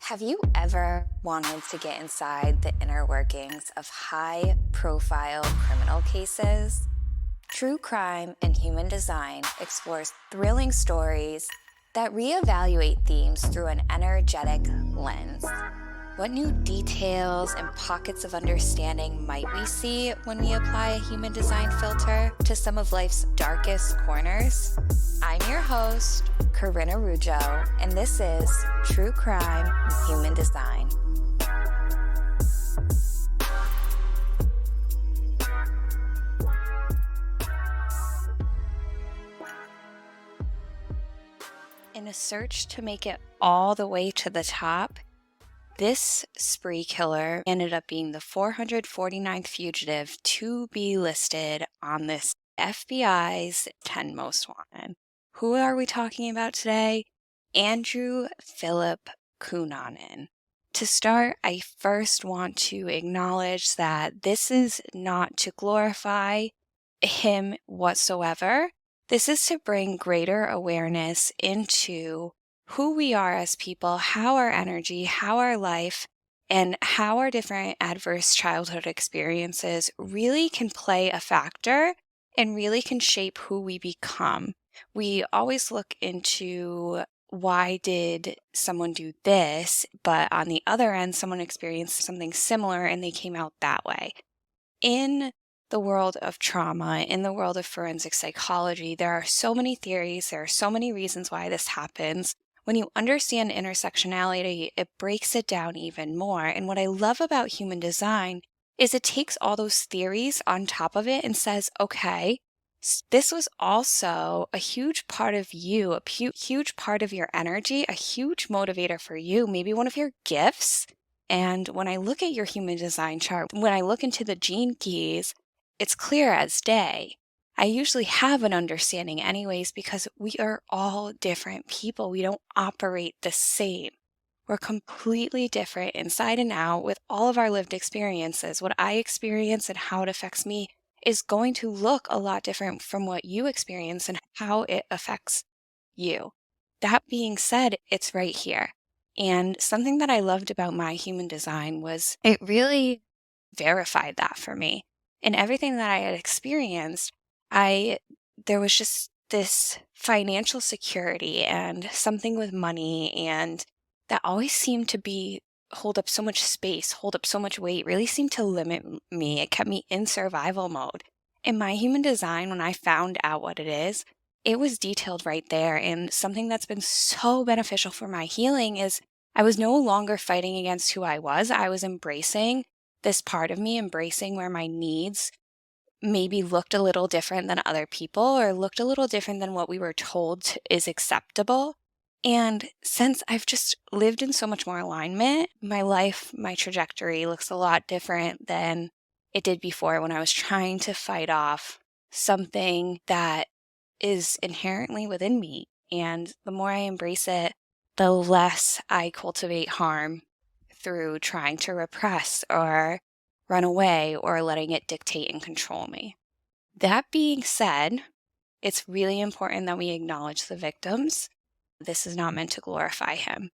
Have you ever wanted to get inside the inner workings of high-profile criminal cases? True Crime and Human Design explores thrilling stories that reevaluate themes through an energetic lens. What new details and pockets of understanding might we see when we apply a human design filter to some of life's darkest corners? I'm your host, Corrine Araujo, and this is True Crime and Human Design. In a search to make it all the way to the top, this spree killer ended up being the 449th fugitive to be listed on this FBI's 10 Most Wanted. Who are we talking about today? Andrew Phillip Cunanan. To start, I first want to acknowledge that this is not to glorify him whatsoever. This is to bring greater awareness into who we are as people, how our energy, how our life, and how our different adverse childhood experiences really can play a factor and really can shape who we become. We always look into why did someone do this, but on the other end, someone experienced something similar and they came out that way. In the world of trauma, in the world of forensic psychology, there are so many theories, there are so many reasons why this happens. When you understand intersectionality, it breaks it down even more. And what I love about human design is it takes all those theories on top of it and says, okay, this was also a huge part of you, a huge part of your energy, a huge motivator for you, maybe one of your gifts. And when I look at your human design chart, when I look into the gene keys, it's clear as day. I usually have an understanding anyways because we are all different people. We don't operate the same. We're completely different inside and out with all of our lived experiences. What I experience and how it affects me is going to look a lot different from what you experience and how it affects you. That being said, it's right here. And something that I loved about my human design was it really verified that for me. And everything that I had experienced, there was just this financial security and something with money, and that always seemed to hold up so much space, hold up so much weight, really seemed to limit me. It kept me in survival mode. In my human design, when I found out what it is, it was detailed right there. And something that's been so beneficial for my healing is I was no longer fighting against who I was. I was embracing this part of me, embracing where my needs maybe looked a little different than other people or looked a little different than what we were told is acceptable. And since I've just lived in so much more alignment, my life, my trajectory looks a lot different than it did before when I was trying to fight off something that is inherently within me. And the more I embrace it, the less I cultivate harm through trying to repress or run away or letting it dictate and control me. That being said, it's really important that we acknowledge the victims. This is not meant to glorify him.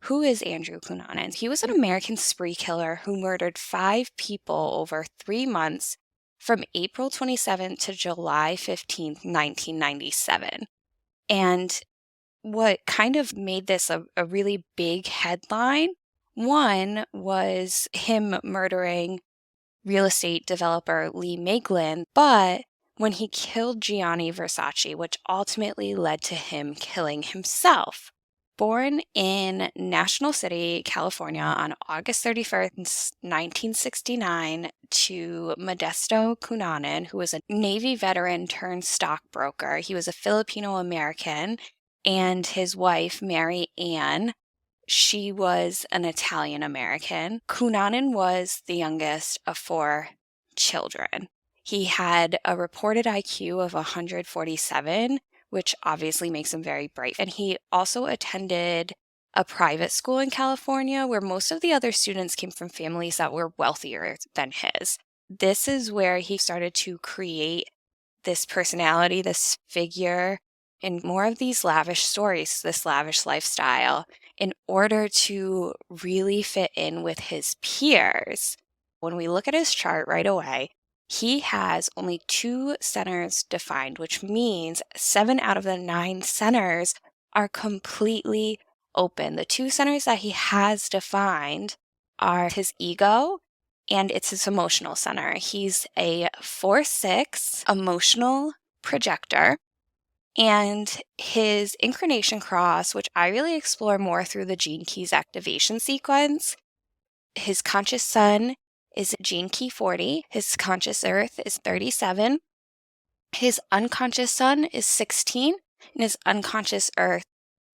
Who is Andrew Cunanan? He was an American spree killer who murdered 5 people over 3 months from April 27th to July 15th, 1997. And what kind of made this a really big headline, one was him murdering real estate developer Lee Miglin, but when he killed Gianni Versace, which ultimately led to him killing himself. Born in National City, California on August 31st, 1969 to Modesto Cunanan, who was a Navy veteran turned stockbroker. He was a Filipino-American, and his wife, Mary Ann, she was an Italian-American. Cunanan was the youngest of 4 children. He had a reported IQ of 147, which obviously makes him very bright. And he also attended a private school in California where most of the other students came from families that were wealthier than his. This is where he started to create this personality, this figure, and more of these lavish stories, this lavish lifestyle. in order to really fit in with his peers. When we look at his chart right away, he has only 2 centers defined, which means 7 out of the 9 centers are completely open. The 2 centers that he has defined are his ego and it's his emotional center. He's a 4/6 emotional projector, and his incarnation cross, which I really explore more through the Gene Keys activation sequence, his conscious sun is Gene Key 40, his conscious earth is 37, his unconscious sun is 16, and his unconscious earth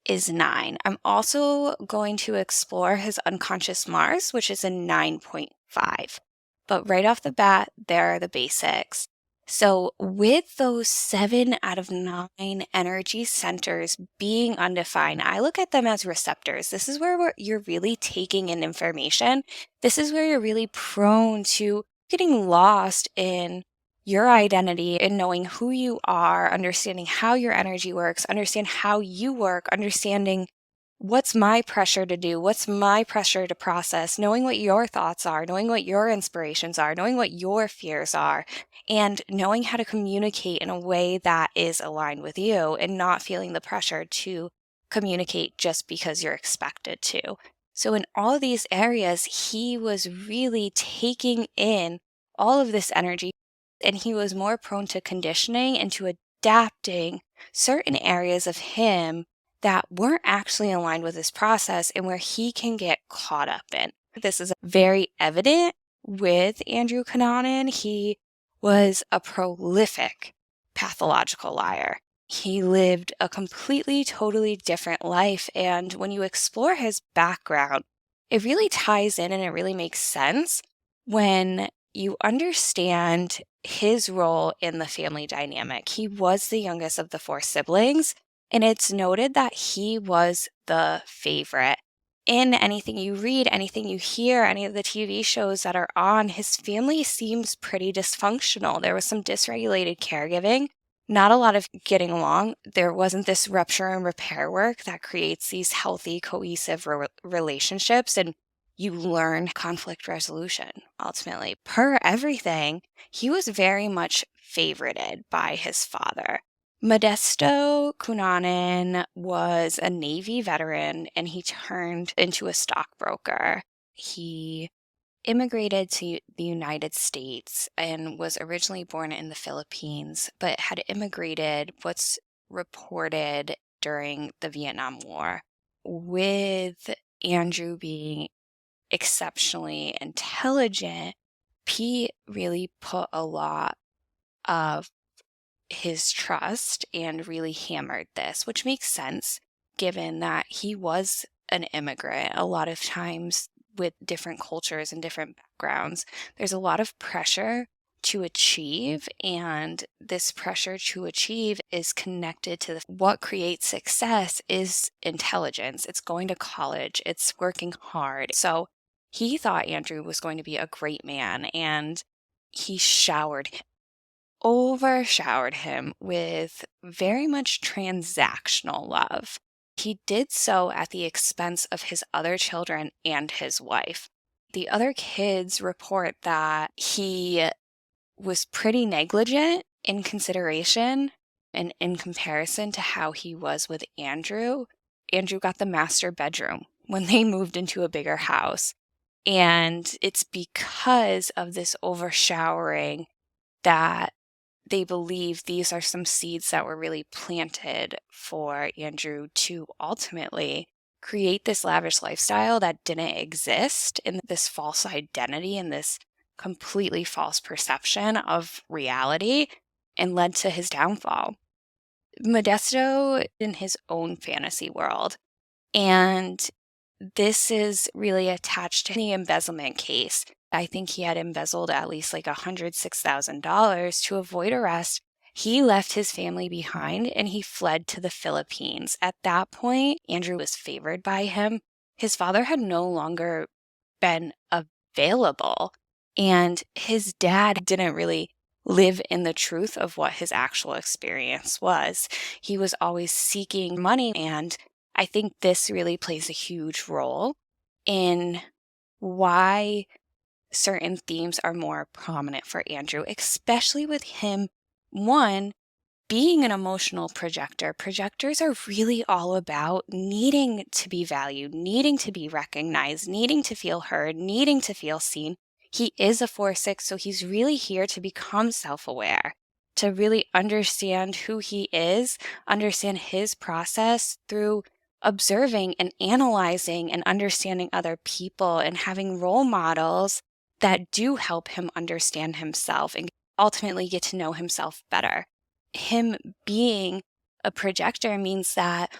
is 9. I'm also going to explore his unconscious Mars, which is a 9.5. But right off the bat, there are the basics. So, with those 7 out of 9 energy centers being undefined, I look at them as receptors. This is where you're really taking in information. This is where you're really prone to getting lost in your identity and knowing who you are, understanding how your energy works, understand how you work, understanding what's my pressure to do, what's my pressure to process, knowing what your thoughts are, knowing what your inspirations are, knowing what your fears are, and knowing how to communicate in a way that is aligned with you and not feeling the pressure to communicate just because you're expected to. So in all of these areas, he was really taking in all of this energy, and he was more prone to conditioning and to adapting certain areas of him that weren't actually aligned with his process and where he can get caught up in. This is very evident with Andrew Cunanan. He was a prolific pathological liar. He lived a completely, totally different life. And when you explore his background, it really ties in and it really makes sense when you understand his role in the family dynamic. He was the youngest of the 4 siblings, and it's noted that he was the favorite. In anything you read, anything you hear, any of the TV shows that are on, his family seems pretty dysfunctional. There was some dysregulated caregiving, not a lot of getting along. There wasn't this rupture and repair work that creates these healthy, cohesive relationships, and you learn conflict resolution ultimately. Per everything, he was very much favorited by his father. Modesto Cunanan was a Navy veteran and he turned into a stockbroker. He immigrated to the United States and was originally born in the Philippines, but had immigrated what's reported during the Vietnam War. With Andrew being exceptionally intelligent, Pete really put a lot of his trust and really hammered this, which makes sense given that he was an immigrant. A lot of times with different cultures and different backgrounds, there's a lot of pressure to achieve, and this pressure to achieve is connected to what creates success is intelligence. It's going to college, it's working hard. So he thought Andrew was going to be a great man, and he overshowered him with very much transactional love. He did so at the expense of his other children and his wife. The other kids report that he was pretty negligent in consideration and in comparison to how he was with Andrew. Andrew got the master bedroom when they moved into a bigger house. And it's because of this overshowering that they believe these are some seeds that were really planted for Andrew to ultimately create this lavish lifestyle that didn't exist, in this false identity and this completely false perception of reality, and led to his downfall. Modesto in his own fantasy world, and this is really attached to the embezzlement case. I think he had embezzled at least like $106,000 to avoid arrest. He left his family behind and he fled to the Philippines. At that point, Andrew was favored by him. His father had no longer been available, and his dad didn't really live in the truth of what his actual experience was. He was always seeking money, and I think this really plays a huge role in why certain themes are more prominent for Andrew, especially with him, one, being an emotional projector. Projectors are really all about needing to be valued, needing to be recognized, needing to feel heard, needing to feel seen. He is a 4-6, so he's really here to become self-aware, to really understand who he is, understand his process through observing and analyzing and understanding other people and having role models that do help him understand himself and ultimately get to know himself better. Him being a projector means that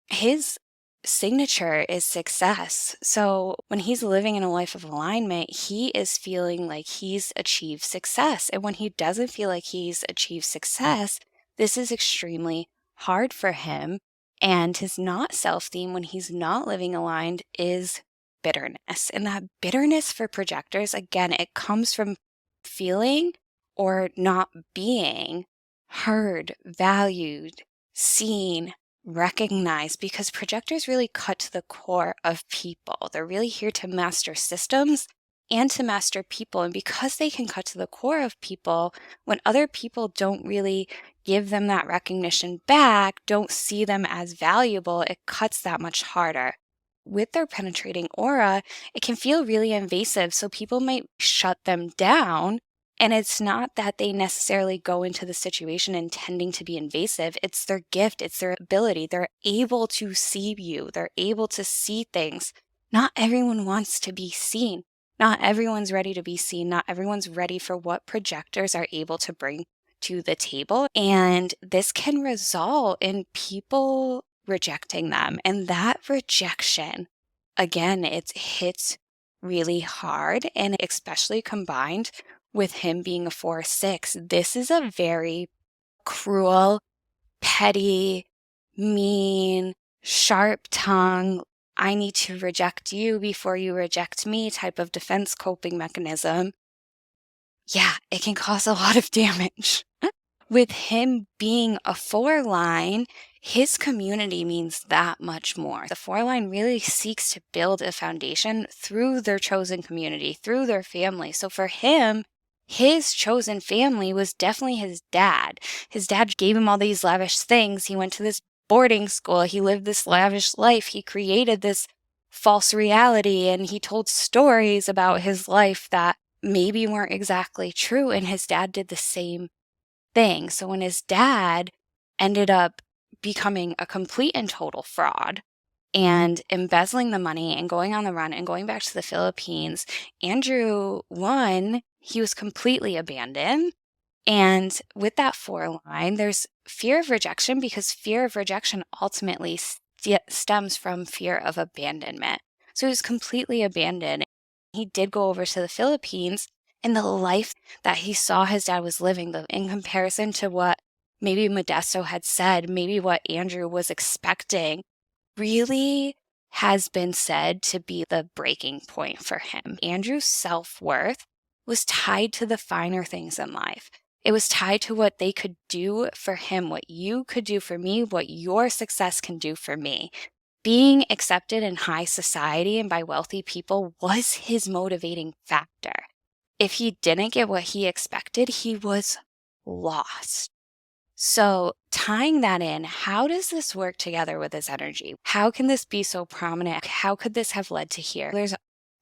his signature is success. So when he's living in a life of alignment, he is feeling like he's achieved success. And when he doesn't feel like he's achieved success, this is extremely hard for him. And his not self theme, when he's not living aligned, is bitterness. And that bitterness for projectors, again, it comes from feeling or not being heard, valued, seen, recognized, because projectors really cut to the core of people. They're really here to master systems and to master people. And because they can cut to the core of people, when other people don't really give them that recognition back, don't see them as valuable, it cuts that much harder. With their penetrating aura, it can feel really invasive. So people might shut them down. And it's not that they necessarily go into the situation intending to be invasive. It's their gift. It's their ability. They're able to see you. They're able to see things. Not everyone wants to be seen. Not everyone's ready to be seen. Not everyone's ready for what projectors are able to bring to the table. And this can result in people rejecting them. And that rejection, again, it hits really hard, and especially combined with him being a 4-6, this is a very cruel, petty, mean, sharp tongue, I need to reject you before you reject me type of defense coping mechanism. Yeah, it can cause a lot of damage. With him being a 4 line, his community means that much more. The 4 line really seeks to build a foundation through their chosen community, through their family. So for him, his chosen family was definitely his dad. His dad gave him all these lavish things. He went to this boarding school. He lived this lavish life. He created this false reality, and he told stories about his life that maybe weren't exactly true. And his dad did the same thing. So when his dad ended up becoming a complete and total fraud and embezzling the money and going on the run and going back to the Philippines, Andrew, one, he was completely abandoned. And with that 4 line, there's fear of rejection, because fear of rejection ultimately stems from fear of abandonment. So he was completely abandoned. He did go over to the Philippines, and the life that he saw his dad was living, in comparison to what maybe Modesto had said, maybe what Andrew was expecting, really has been said to be the breaking point for him. Andrew's self-worth was tied to the finer things in life. It was tied to what they could do for him, what you could do for me, what your success can do for me. Being accepted in high society and by wealthy people was his motivating factor. If he didn't get what he expected, he was lost. So tying that in, how does this work together with his energy? How can this be so prominent? How could this have led to here? There's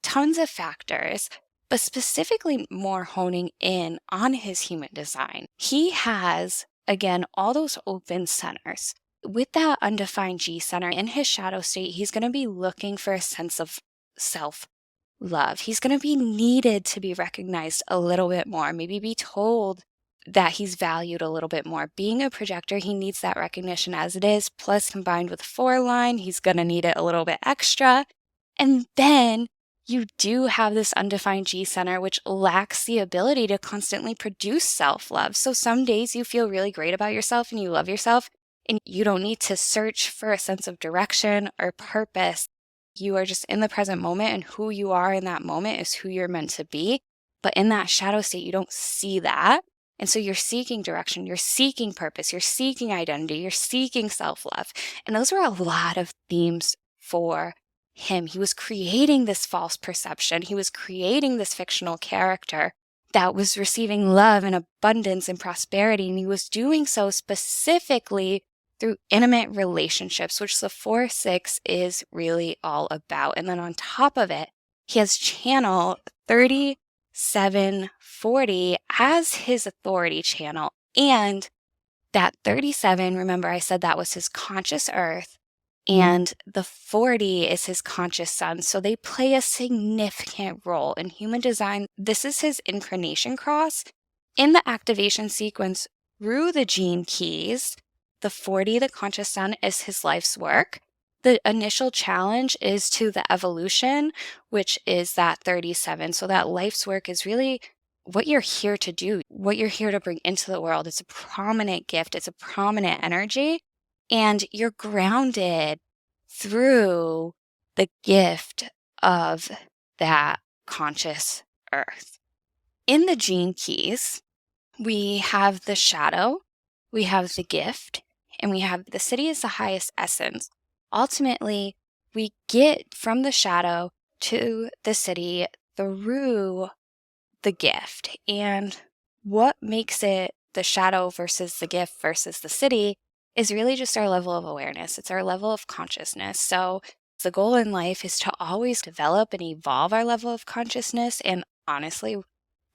tons of factors, but specifically more honing in on his human design. He has, again, all those open centers. With that undefined G center in his shadow state, he's going to be looking for a sense of self-love. He's going to be needed to be recognized a little bit more, maybe be told that he's valued a little bit more. Being a projector, he needs that recognition as it is, plus combined with 4 line, he's going to need it a little bit extra. And then you do have this undefined G center, which lacks the ability to constantly produce self-love. So some days you feel really great about yourself and you love yourself, and you don't need to search for a sense of direction or purpose. You are just in the present moment, and who you are in that moment is who you're meant to be. But in that shadow state, you don't see that. And so you're seeking direction, you're seeking purpose, you're seeking identity, you're seeking self-love. And those were a lot of themes for him. He was creating this false perception. He was creating this fictional character that was receiving love and abundance and prosperity. And he was doing so specifically through intimate relationships, which the 4-6 is really all about. And then on top of it, he has channel 3740 as his authority channel. And that 37, remember I said that was his conscious earth, and the 40 is his conscious sun. So they play a significant role in human design. This is his incarnation cross. In the activation sequence through the gene keys, the 40, the conscious sun, is his life's work. The initial challenge is to the evolution, which is that 37. So that life's work is really what you're here to do, what you're here to bring into the world. It's a prominent gift. It's a prominent energy. And you're grounded through the gift of that conscious earth. In the gene keys, we have the shadow, we have the gift, and we have the city is the highest essence. Ultimately, we get from the shadow to the city through the gift. And what makes it the shadow versus the gift versus the city is really just our level of awareness. It's our level of consciousness. So the goal in life is to always develop and evolve our level of consciousness. And honestly,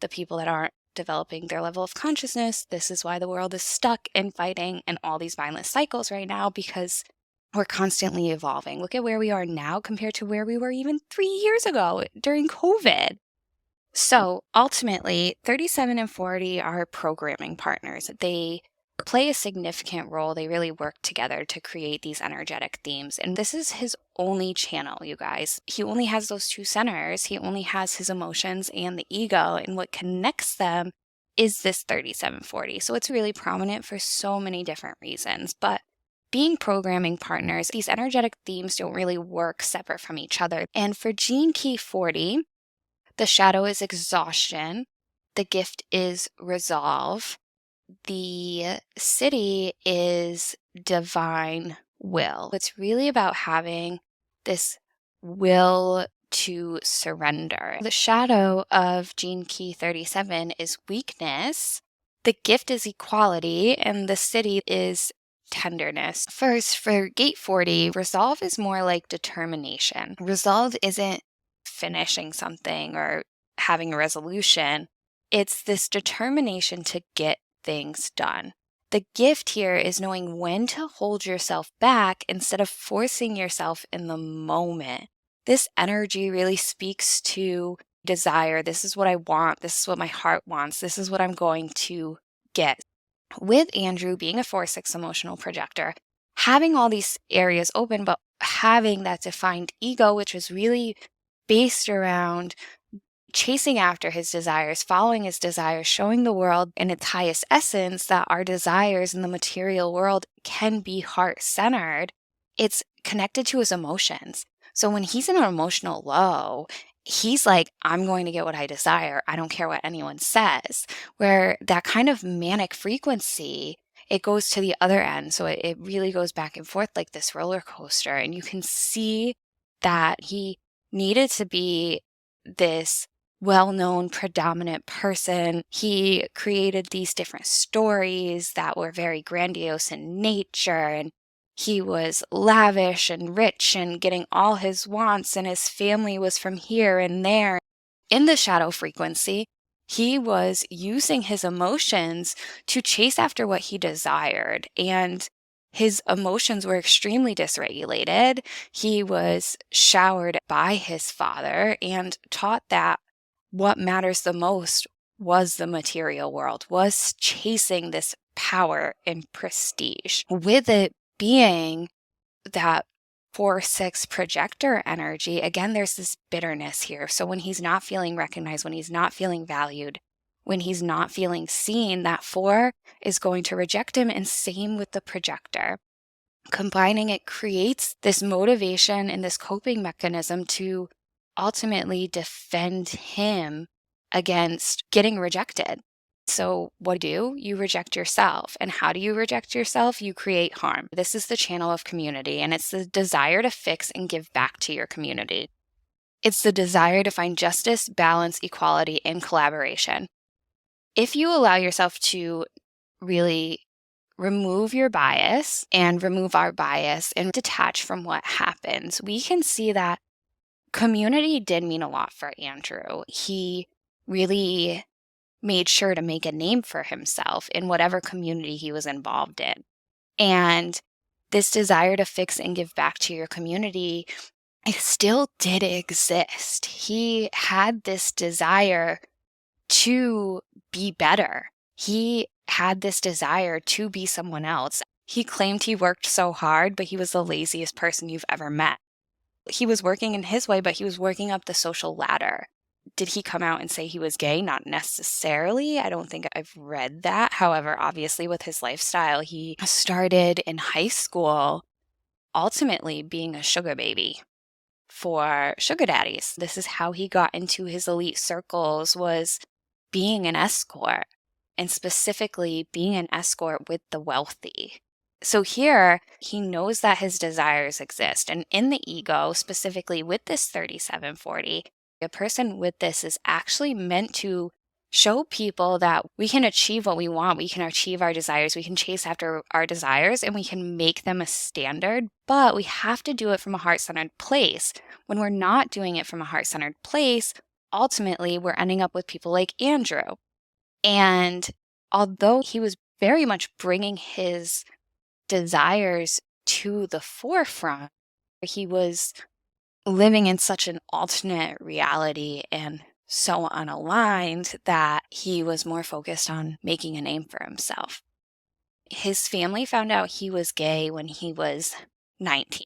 the people that aren't developing their level of consciousness, this is why the world is stuck in fighting and all these mindless cycles right now, because we're constantly evolving. Look at where we are now compared to where we were even 3 years ago during COVID. So ultimately, 37 and 40 are programming partners. They play a significant role. They really work together to create these energetic themes. And this is his only channel, you guys. He only has those two centers. He only has his emotions and the ego. And what connects them is this 3740. So it's really prominent for so many different reasons. But being programming partners, these energetic themes don't really work separate from each other. And for Gene Key 40, the shadow is exhaustion. The gift is resolve. The city is divine will. It's really about having this will to surrender. The shadow of Gene Key 37 is weakness. The gift is equality, and the city is tenderness. First, for Gate 40, resolve is more like determination. Resolve isn't finishing something or having a resolution. It's this determination to get things done. The gift here is knowing when to hold yourself back instead of forcing yourself in the moment. This energy really speaks to desire. This is what I want. This is what my heart wants. This is what I'm going to get. With Andrew being a 4-6 emotional projector, having all these areas open, but having that defined ego, which is really based around chasing after his desires, following his desires, showing the world in its highest essence that our desires in the material world can be heart-centered. It's connected to his emotions. So when he's in an emotional low, he's like, I'm going to get what I desire. I don't care what anyone says. Where that kind of manic frequency, it goes to the other end. So it really goes back and forth like this roller coaster. And you can see that he needed to be this well-known, predominant person. He created these different stories that were very grandiose in nature, and he was lavish and rich and getting all his wants, and his family was from here and there. In the shadow frequency, he was using his emotions to chase after what he desired, and his emotions were extremely dysregulated. He was showered by his father and taught that what matters the most was the material world, was chasing this power and prestige. With it being that 4-6 projector energy, again, there's this bitterness here. So when he's not feeling recognized, when he's not feeling valued, when he's not feeling seen, that 4 is going to reject him, and same with the projector. Combining it creates this motivation and this coping mechanism to ultimately defend him against getting rejected. So what do? You reject yourself. And how do you reject yourself? You create harm. This is the channel of community, and it's the desire to fix and give back to your community. It's the desire to find justice, balance, equality, and collaboration. If you allow yourself to really remove your bias and remove our bias and detach from what happens, we can see that community did mean a lot for Andrew. He really made sure to make a name for himself in whatever community he was involved in. And this desire to fix and give back to your community, it still did exist. He had this desire to be better. He had this desire to be someone else. He claimed he worked so hard, but he was the laziest person you've ever met. He was working in his way, but he was working up the social ladder. Did he come out and say he was gay? Not necessarily. I don't think I've read that. However, obviously with his lifestyle, he started in high school ultimately being a sugar baby for sugar daddies. This is how he got into his elite circles, was being an escort, and specifically being an escort with the wealthy. So here, he knows that his desires exist. And in the ego, specifically with this 3740, a person with this is actually meant to show people that we can achieve what we want. We can achieve our desires. We can chase after our desires, and we can make them a standard. But we have to do it from a heart-centered place. When we're not doing it from a heart-centered place, ultimately, we're ending up with people like Andrew. And although he was very much bringing his desires to the forefront, he was living in such an alternate reality and so unaligned that he was more focused on making a name for himself. His family found out he was gay when he was 19.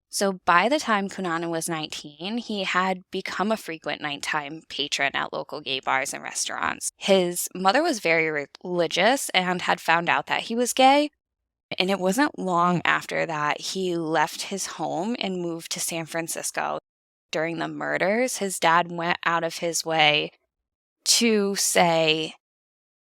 So by the time Cunanan was 19, he had become a frequent nighttime patron at local gay bars and restaurants. His mother was very religious and had found out that he was gay. And it wasn't long after that he left his home and moved to San Francisco. During the murders, his dad went out of his way to say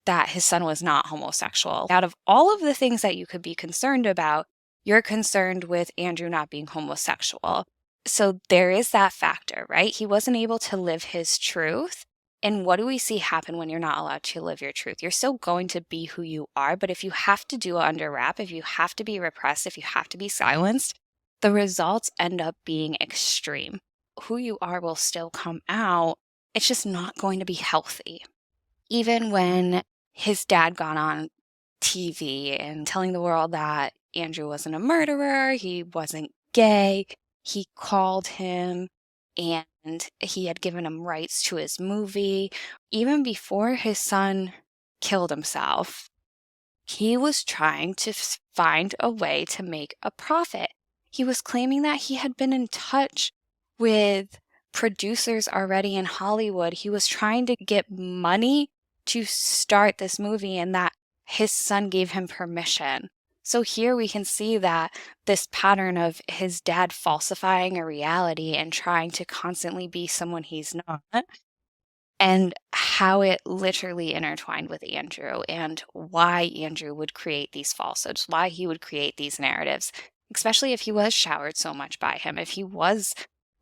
that his son was not homosexual. Out of all of the things that you could be concerned about, you're concerned with Andrew not being homosexual. So there is that factor, right? He wasn't able to live his truth. And what do we see happen when you're not allowed to live your truth? You're still going to be who you are, but if you have to do it under wrap, if you have to be repressed, if you have to be silenced, the results end up being extreme. Who you are will still come out. It's just not going to be healthy. Even when his dad got on TV and telling the world that Andrew wasn't a murderer, he wasn't gay, he called him and he had given him rights to his movie. Even before his son killed himself, he was trying to find a way to make a profit. He was claiming that he had been in touch with producers already in Hollywood. He was trying to get money to start this movie and that his son gave him permission. So here we can see that this pattern of his dad falsifying a reality and trying to constantly be someone he's not, and how it literally intertwined with Andrew and why Andrew would create these falsehoods, why he would create these narratives, especially if he was showered so much by him, if he was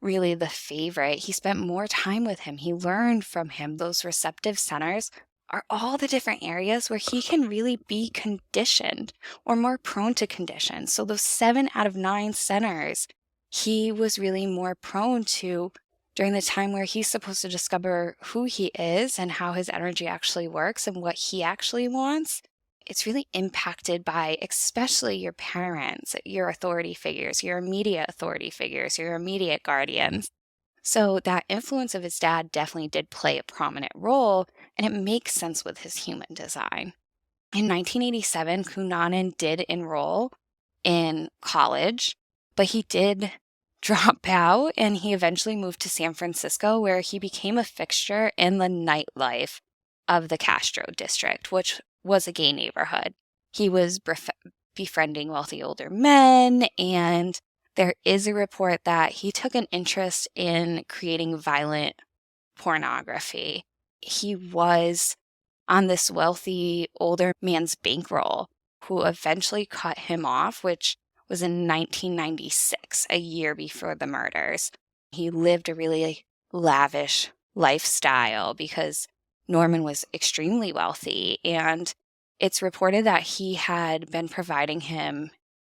really the favorite. He spent more time with him. He learned from him. Those receptive centers are all the different areas where he can really be conditioned or more prone to condition. So those 7 out of 9 centers, he was really more prone to during the time where he's supposed to discover who he is and how his energy actually works and what he actually wants. It's really impacted by especially your parents, your authority figures, your immediate authority figures, your immediate guardians. So that influence of his dad definitely did play a prominent role, and it makes sense with his human design. In 1987, Cunanan did enroll in college, but he did drop out, and he eventually moved to San Francisco, where he became a fixture in the nightlife of the Castro district, which was a gay neighborhood. He was befriending wealthy older men, and there is a report that he took an interest in creating violent pornography. He was on this wealthy older man's bankroll who eventually cut him off, which was in 1996, a year before the murders. He lived a really lavish lifestyle because Norman was extremely wealthy, and it's reported that he had been providing him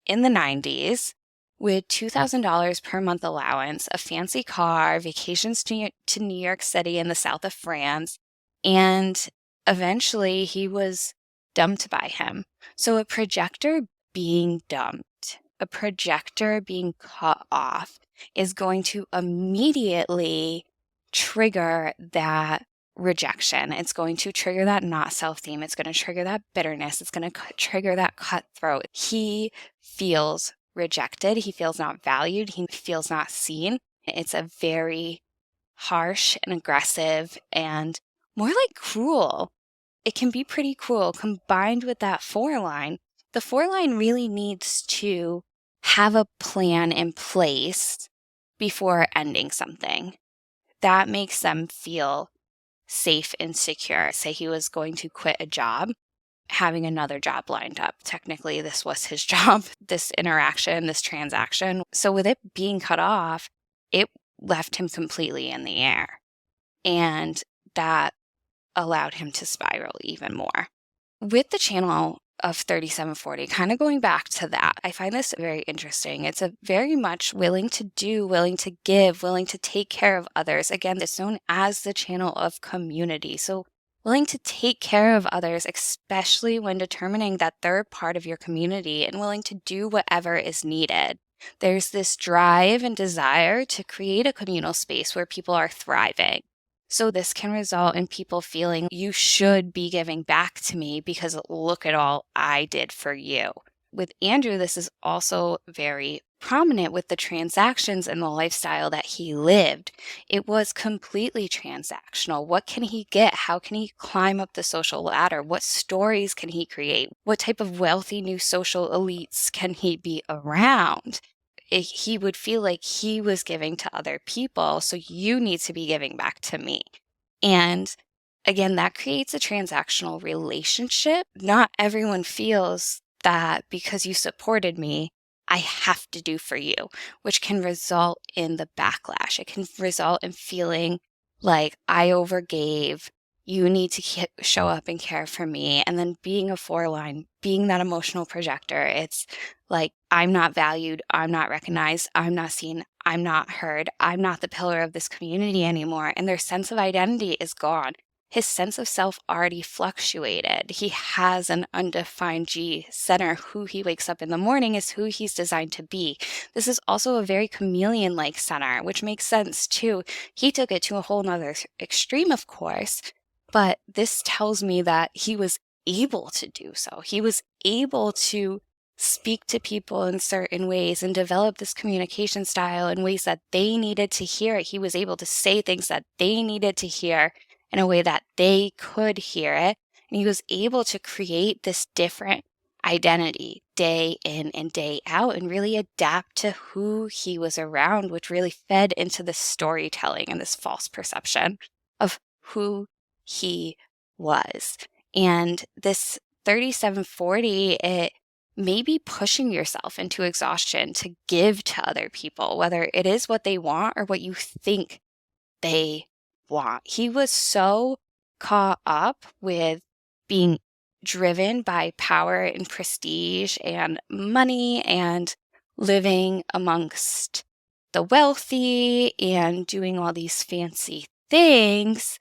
in the 90s with $2,000 per month allowance, a fancy car, vacations to New York City and the south of France, and eventually he was dumped by him. So a projector being dumped, a projector being cut off is going to immediately trigger that rejection. It's going to trigger that not self theme. It's going to trigger that bitterness. It's going to trigger that cutthroat. He feels rejected. He feels not valued. He feels not seen. It's a very harsh and aggressive and more like cruel. It can be pretty cruel combined with that 4-line. The 4-line really needs to have a plan in place before ending something. That makes them feel safe and secure. Say he was going to quit a job, having another job lined up. Technically, this was his job, this interaction, this transaction. So with it being cut off, it left him completely in the air. And that allowed him to spiral even more. With the channel of 3740, kind of going back to that, I find this very interesting. It's a very much willing to do, willing to give, willing to take care of others. Again, it's known as the channel of community. So willing to take care of others, especially when determining that they're part of your community, and willing to do whatever is needed. There's this drive and desire to create a communal space where people are thriving. So this can result in people feeling you should be giving back to me because look at all I did for you. With Andrew, this is also very prominent with the transactions and the lifestyle that he lived. It was completely transactional. What can he get? How can he climb up the social ladder? What stories can he create? What type of wealthy new social elites can he be around? He would feel like he was giving to other people, so you need to be giving back to me. And again, that creates a transactional relationship. Not everyone feels that because you supported me, I have to do for you, which can result in the backlash. It can result in feeling like I overgave, you need to show up and care for me. And then being a 4-line, being that emotional projector, it's like, I'm not valued, I'm not recognized, I'm not seen, I'm not heard, I'm not the pillar of this community anymore. And their sense of identity is gone. His sense of self already fluctuated. He has an undefined G center. Who he wakes up in the morning is who he's designed to be. This is also a very chameleon-like center, which makes sense too. He took it to a whole nother extreme, of course, but this tells me that he was able to do so. He was able to speak to people in certain ways and develop this communication style in ways that they needed to hear it. He was able to say things that they needed to hear in a way that they could hear it. And he was able to create this different identity day in and day out and really adapt to who he was around, which really fed into this storytelling and this false perception of who he was. And this 3740, it may be pushing yourself into exhaustion to give to other people, whether it is what they want or what you think they want. He was so caught up with being driven by power and prestige and money and living amongst the wealthy and doing all these fancy things.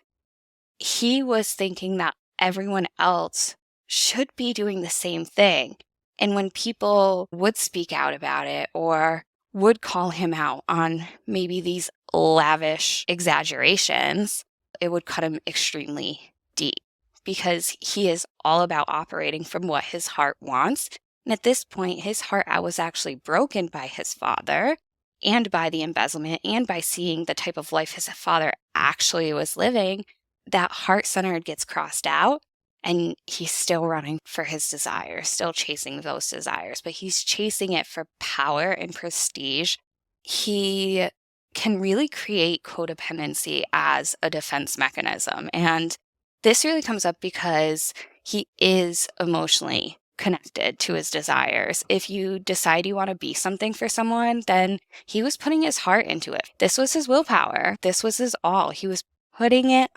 He was thinking that everyone else should be doing the same thing. And when people would speak out about it or would call him out on maybe these lavish exaggerations, it would cut him extremely deep because he is all about operating from what his heart wants. And at this point, his heart was actually broken by his father and by the embezzlement and by seeing the type of life his father actually was living. That heart center gets crossed out. And he's still running for his desires, still chasing those desires, but he's chasing it for power and prestige. He can really create codependency as a defense mechanism. And This really comes up because he is emotionally connected to his desires. If you decide you want to be something for someone, then he was putting his heart into it. This was his willpower. This was his all. He was putting it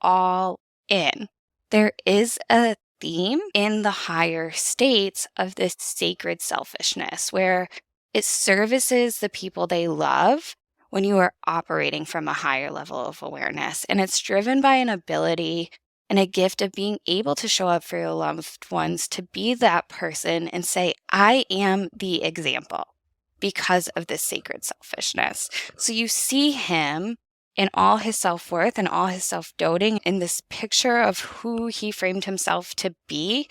all in. There is a theme in the higher states of this sacred selfishness where it services the people they love when you are operating from a higher level of awareness. And it's driven by an ability and a gift of being able to show up for your loved ones, to be that person and say, I am the example because of this sacred selfishness. So you see him in all his self-worth and all his self-doting in this picture of who he framed himself to be.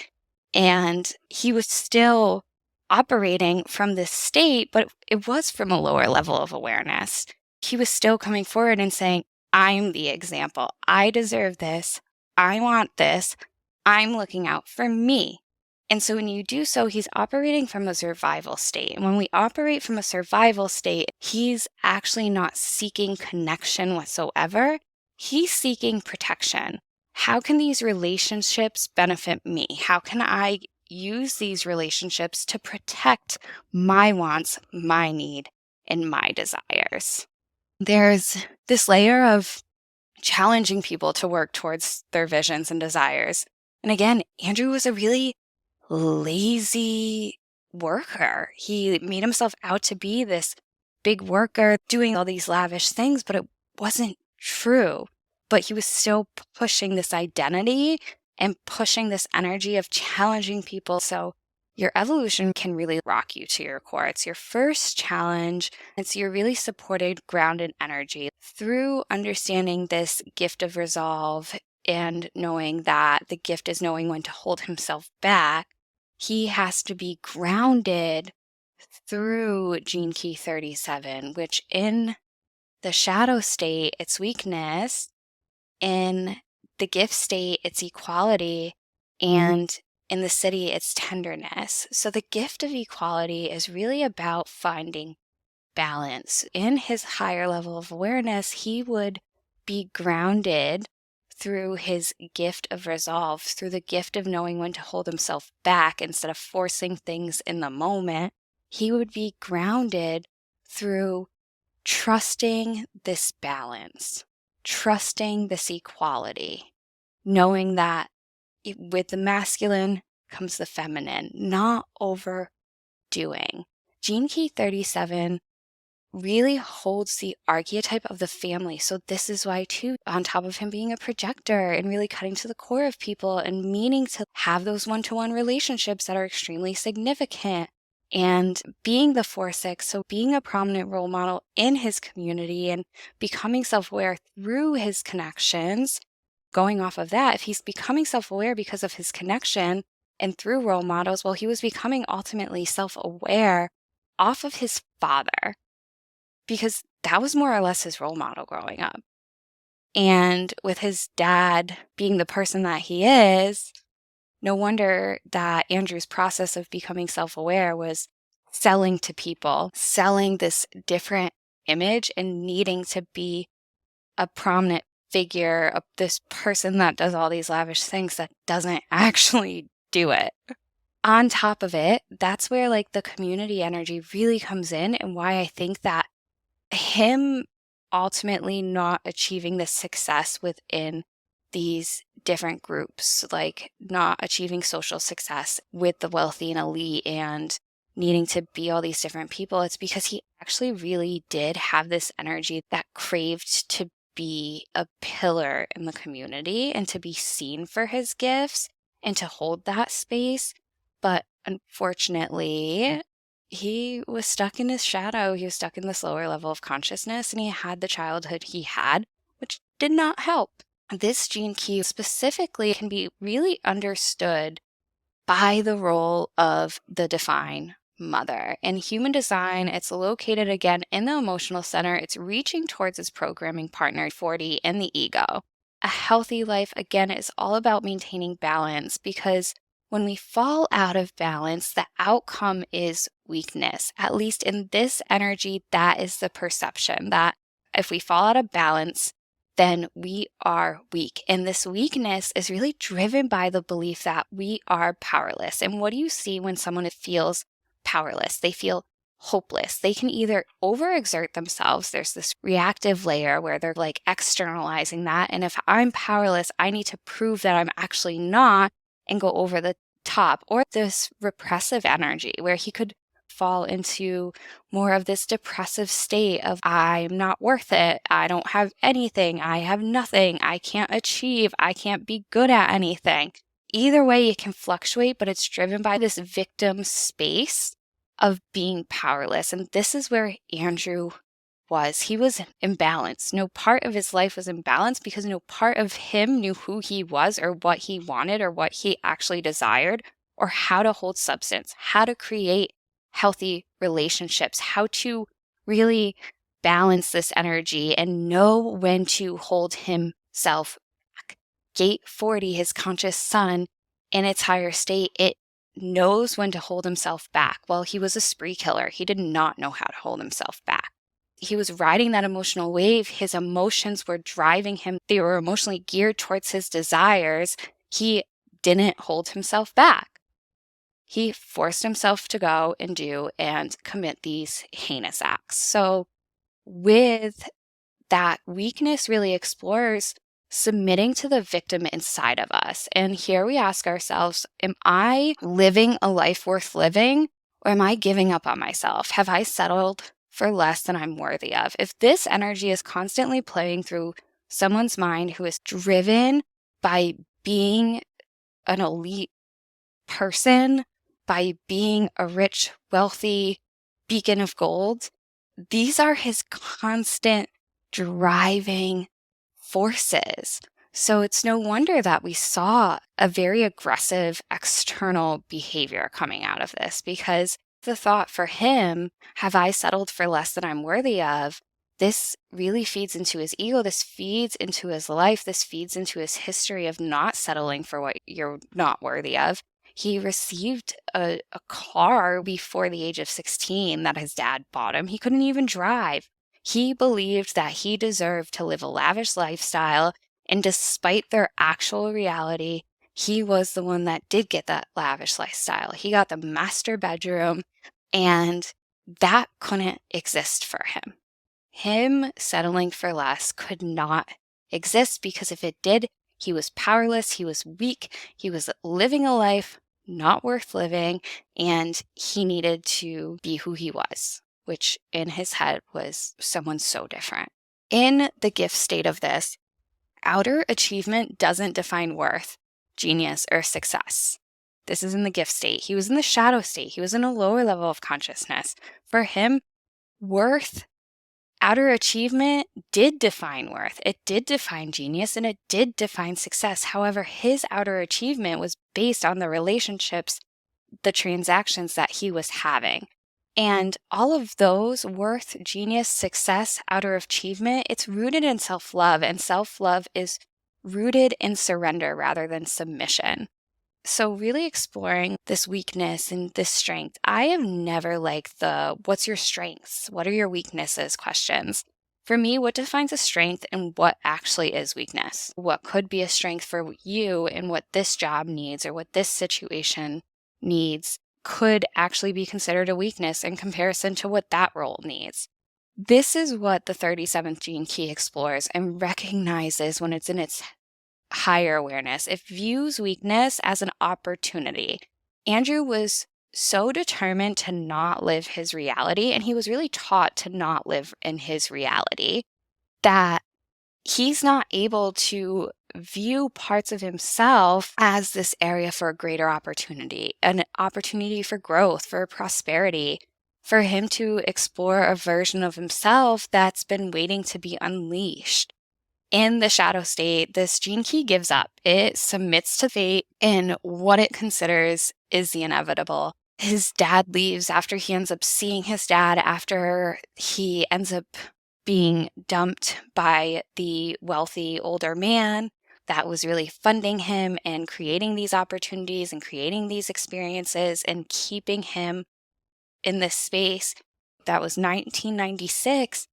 And he was still operating from this state, but it was from a lower level of awareness. He was still coming forward and saying, I'm the example. I deserve this. I want this. I'm looking out for me. And so when you do so, he's operating from a survival state. And when we operate from a survival state, he's actually not seeking connection whatsoever. He's seeking protection. How can these relationships benefit me? How can I use these relationships to protect my wants, my need, and my desires? There's this layer of challenging people to work towards their visions and desires. And again, Andrew was a really lazy worker. He made himself out to be this big worker doing all these lavish things, but it wasn't true. But he was still pushing this identity and pushing this energy of challenging people. So your evolution can really rock you to your core. It's your first challenge. And so you're really supported, grounded energy through understanding this gift of resolve and knowing that the gift is knowing when to hold himself back. He has to be grounded through Gene Key 37, which in the shadow state, it's weakness. In the gift state, it's equality. And in the city, it's tenderness. So the gift of equality is really about finding balance. In his higher level of awareness, he would be grounded through his gift of resolve, through the gift of knowing when to hold himself back instead of forcing things in the moment. He would be grounded through trusting this balance, trusting this equality, knowing that with the masculine comes the feminine, not overdoing. Gene Key 37 really holds the archetype of the family. So this is why, too, on top of him being a projector and really cutting to the core of people and meaning to have those one-to-one relationships that are extremely significant and being the 4/6, so being a prominent role model in his community and becoming self-aware through his connections. Going off of that, if he's becoming self-aware because of his connection and through role models, well, he was becoming ultimately self-aware off of his father, because that was more or less his role model growing up. And with his dad being the person that he is, no wonder that Andrew's process of becoming self-aware was selling to people, selling this different image and needing to be a prominent figure of this person that does all these lavish things that doesn't actually do it. On top of it, that's where like the community energy really comes in, and why I think that him ultimately not achieving this success within these different groups, like not achieving social success with the wealthy and elite and needing to be all these different people, it's because he actually really did have this energy that craved to be a pillar in the community and to be seen for his gifts and to hold that space. But unfortunately, he was stuck in his shadow. He was stuck in this lower level of consciousness, and he had the childhood he had, which did not help. This gene key specifically can be really understood by the role of the divine mother. In human design, it's located again in the emotional center. It's reaching towards its programming partner, 40, in the ego. A healthy life, again, is all about maintaining balance, because when we fall out of balance, the outcome is weakness. At least in this energy, that is the perception, that if we fall out of balance, then we are weak. And this weakness is really driven by the belief that we are powerless. And what do you see when someone feels powerless? They feel hopeless. They can either overexert themselves. There's this reactive layer where they're like externalizing that. And if I'm powerless, I need to prove that I'm actually not and go over the top. Or this repressive energy where he could fall into more of this depressive state of I'm not worth it. I don't have anything. I have nothing. I can't achieve. I can't be good at anything. Either way, it can fluctuate, but it's driven by this victim space of being powerless. And this is where Andrew was. He was imbalanced. No part of his life was imbalanced because no part of him knew who he was or what he wanted or what he actually desired or how to hold substance, how to create healthy relationships, how to really balance this energy and know when to hold himself back. Gate 40, his conscious sun in its higher state, it knows when to hold himself back. Well, he was a spree killer. He did not know how to hold himself back. He was riding that emotional wave. His emotions were driving him. They were emotionally geared towards his desires. He didn't hold himself back. He forced himself to go and do and commit these heinous acts. So with that, weakness really explores submitting to the victim inside of us. And here we ask ourselves, am I living a life worth living, or am I giving up on myself? Have I settled for less than I'm worthy of? If this energy is constantly playing through someone's mind who is driven by being an elite person, by being a rich, wealthy beacon of gold, these are his constant driving forces. So it's no wonder that we saw a very aggressive external behavior coming out of this, because the thought for him, have I settled for less than I'm worthy of? This really feeds into his ego. This feeds into his life. This feeds into his history of not settling for what you're not worthy of. He received a car before the age of 16 that his dad bought him. He couldn't even drive. He believed that he deserved to live a lavish lifestyle, and despite their actual reality, he was the one that did get that lavish lifestyle. He got the master bedroom, and that couldn't exist for him. Him settling for less could not exist, because if it did, he was powerless, he was weak, he was living a life not worth living, and he needed to be who he was, which in his head was someone so different. In the gift state of this, outer achievement doesn't define worth, genius, or success. This is in the gift state. He was in the shadow state. He was in a lower level of consciousness. For him, worth, outer achievement did define worth. It did define genius, and it did define success. However, his outer achievement was based on the relationships, the transactions that he was having. And all of those, worth, genius, success, outer achievement, it's rooted in self-love, and self-love is rooted in surrender rather than submission. So really exploring this weakness and this strength. I have never liked the what's your strengths? What are your weaknesses questions. For me, what defines a strength and what actually is weakness? What could be a strength for you and what this job needs or what this situation needs could actually be considered a weakness in comparison to what that role needs. This is what the 37th gene key explores and recognizes when it's in its higher awareness. It views weakness as an opportunity. Andrew was so determined to not live his reality, and he was really taught to not live in his reality, that he's not able to view parts of himself as this area for a greater opportunity, an opportunity for growth, for prosperity, for him to explore a version of himself that's been waiting to be unleashed. In the shadow state, this gene key gives up. It submits to fate in what it considers is the inevitable. His dad leaves after he ends up seeing his dad, after he ends up being dumped by the wealthy older man that was really funding him and creating these opportunities and creating these experiences and keeping him in this space. That was 1996,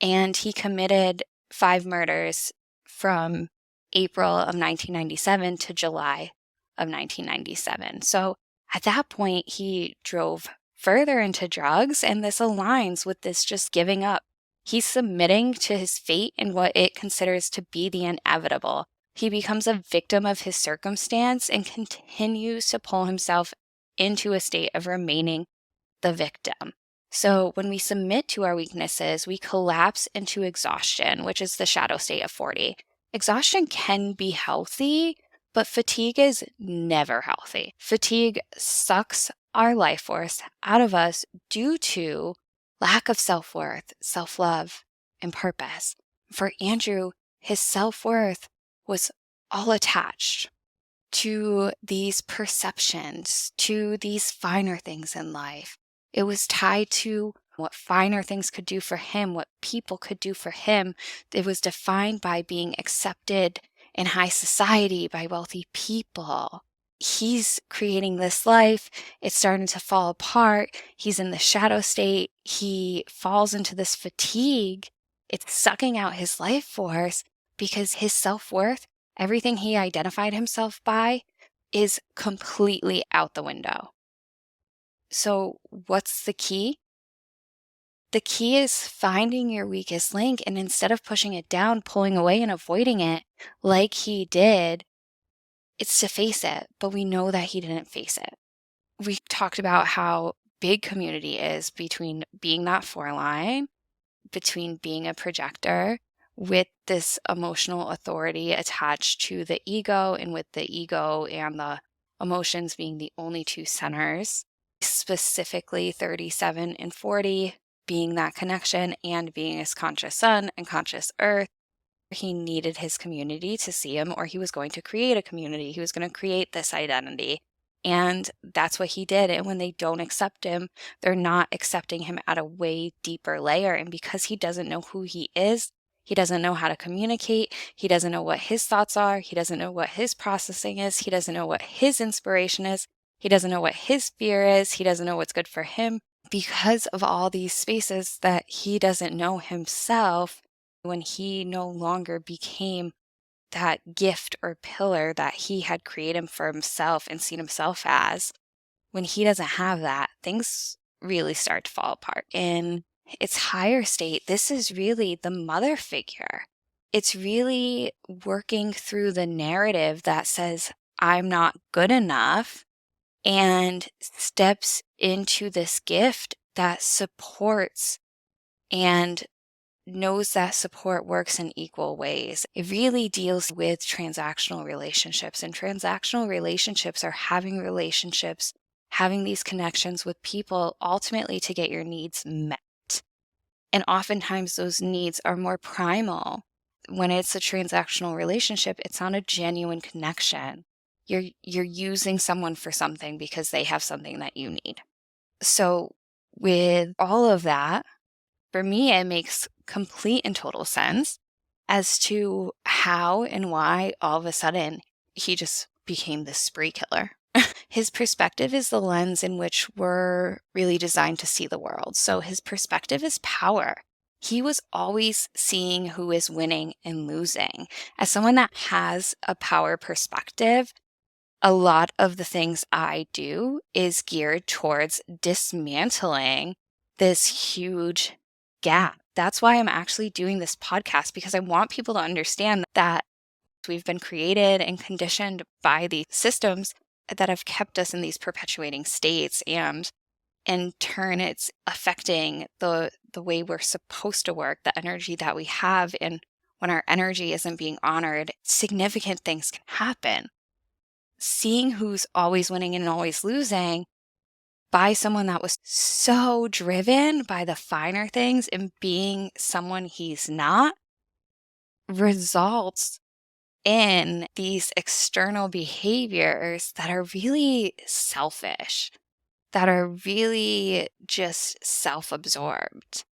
and he committed 5 murders from April of 1997 to July of 1997. So at that point, he drove further into drugs, and this aligns with this just giving up. He's submitting to his fate and what it considers to be the inevitable. He becomes a victim of his circumstance and continues to pull himself into a state of remaining the victim. So when we submit to our weaknesses, we collapse into exhaustion, which is the shadow state of 40. Exhaustion can be healthy, but fatigue is never healthy. Fatigue sucks our life force out of us due to lack of self-worth, self-love, and purpose. For Andrew, his self-worth was all attached to these perceptions, to these finer things in life. It was tied to what finer things could do for him, what people could do for him. It was defined by being accepted in high society by wealthy people. He's creating this life. It's starting to fall apart. He's in the shadow state. He falls into this fatigue. It's sucking out his life force because his self-worth, everything he identified himself by, is completely out the window. So what's the key? The key is finding your weakest link, and instead of pushing it down, pulling away and avoiding it like he did, it's to face it. But we know that he didn't face it. We talked about how big community is between being that four-line, between being a projector with this emotional authority attached to the ego, and with the ego and the emotions being the only two centers, specifically 37 and 40 being that connection and being his conscious sun and conscious earth. He needed his community to see him, or he was going to create a community. He was going to create this identity. And that's what he did. And when they don't accept him, they're not accepting him at a way deeper layer. And because he doesn't know who he is, he doesn't know how to communicate. He doesn't know what his thoughts are. He doesn't know what his processing is. He doesn't know what his inspiration is. He doesn't know what his fear is. He doesn't know what's good for him. Because of all these spaces that he doesn't know himself, when he no longer became that gift or pillar that he had created for himself and seen himself as, when he doesn't have that, things really start to fall apart. In its higher state, this is really the mother figure. It's really working through the narrative that says, I'm not good enough, and steps into this gift that supports and knows that support works in equal ways. It really deals with transactional relationships, and transactional relationships are having relationships, having these connections with people ultimately to get your needs met. And oftentimes those needs are more primal. When it's a transactional relationship, it's not a genuine connection. You're using someone for something because they have something that you need. So with all of that, for me, it makes complete and total sense as to how and why all of a sudden he just became this spree killer. His perspective is the lens in which we're really designed to see the world. So his perspective is power. He was always seeing who is winning and losing. As someone that has a power perspective, a lot of the things I do is geared towards dismantling this huge gap. That's why I'm actually doing this podcast, because I want people to understand that we've been created and conditioned by these systems that have kept us in these perpetuating states, and in turn it's affecting the way we're supposed to work, the energy that we have. And when our energy isn't being honored, significant things can happen. Seeing who's always winning and always losing by someone that was so driven by the finer things and being someone he's not results in these external behaviors that are really selfish, that are really just self-absorbed.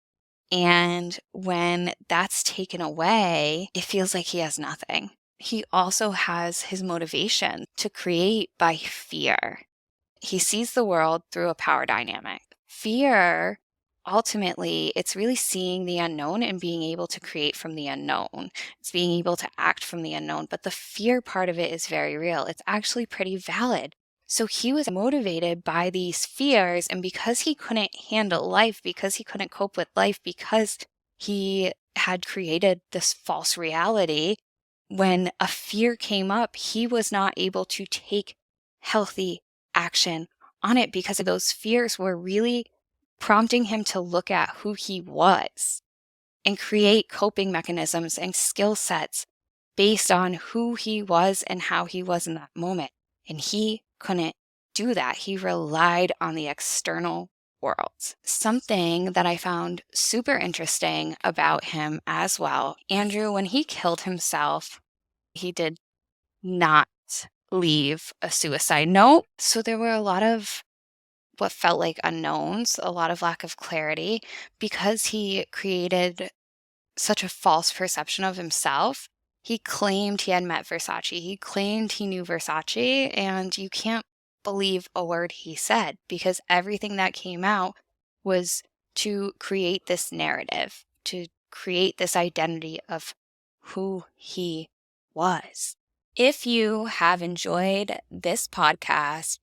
And when that's taken away, it feels like he has nothing. He also has his motivation to create by fear. He sees the world through a power dynamic. Fear ultimately, it's really seeing the unknown and being able to create from the unknown. It's being able to act from the unknown. But the fear part of it is very real. It's actually pretty valid. So he was motivated by these fears. And because he couldn't handle life, because he couldn't cope with life, because he had created this false reality, when a fear came up, he was not able to take healthy action on it because those fears were really prompting him to look at who he was and create coping mechanisms and skill sets based on who he was and how he was in that moment. And he couldn't do that. He relied on the external world. Something that I found super interesting about him as well, Andrew, when he killed himself, he did not leave a suicide note. So there were a lot of what felt like unknowns, a lot of lack of clarity, because he created such a false perception of himself. He claimed he had met Versace. He claimed he knew Versace, and you can't believe a word he said because everything that came out was to create this narrative, to create this identity of who he was. If you have enjoyed this podcast,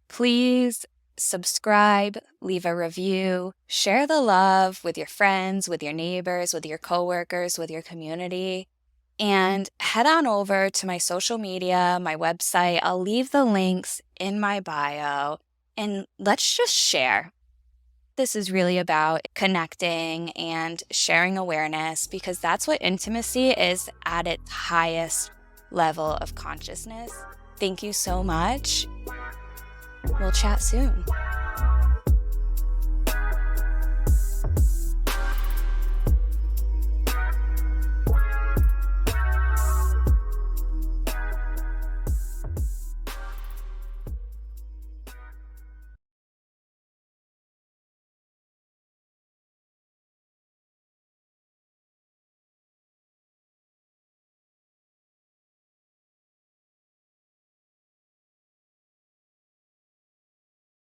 please subscribe, leave a review, share the love with your friends, with your neighbors, with your coworkers, with your community, and head on over to my social media, my website. I'll leave the links in my bio, and let's just share. This is really about connecting and sharing awareness because that's what intimacy is at its highest level of consciousness. Thank you so much. We'll chat soon.